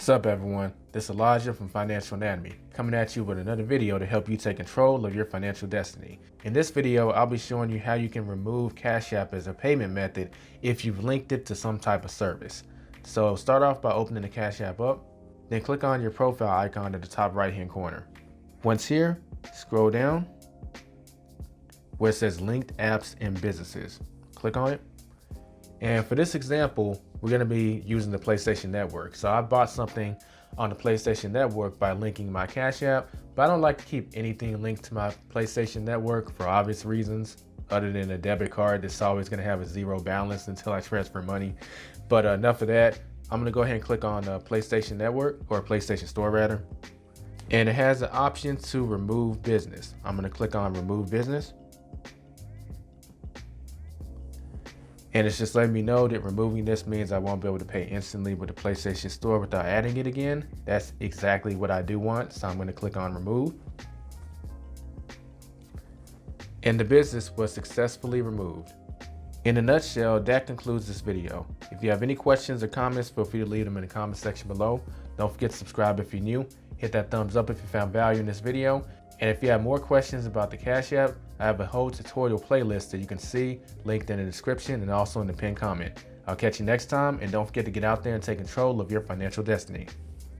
What's up, everyone? This is Elijah from Financial Anatomy, coming at you with another video to help you take control of your financial destiny. In this video, I'll be showing you how you can remove Cash App as a payment method if you've linked it to some type of service. So start off by opening the Cash App up, then click on your profile icon at the top right-hand corner. Once here, scroll down where it says Linked Apps and Businesses. Click on it. And for this example, we're going to be using the PlayStation Network. So I bought something on the PlayStation Network by linking my Cash App, but I don't like to keep anything linked to my PlayStation Network for obvious reasons, other than a debit card that's always going to have a zero balance until I transfer money. But enough of that. I'm going to go ahead and click on PlayStation Network, or PlayStation Store rather. And it has an option to remove business. I'm going to click on Remove Business. And it's just letting me know that removing this means I won't be able to pay instantly with the PlayStation Store without adding it again. That's exactly what I do want. So I'm going to click on Remove. And the business was successfully removed. In a nutshell, that concludes this video. If you have any questions or comments, feel free to leave them in the comment section below. Don't forget to subscribe if you're new. Hit that thumbs up if you found value in this video. And if you have more questions about the Cash App, I have a whole tutorial playlist that you can see linked in the description and also in the pinned comment. I'll catch you next time, and don't forget to get out there and take control of your financial destiny.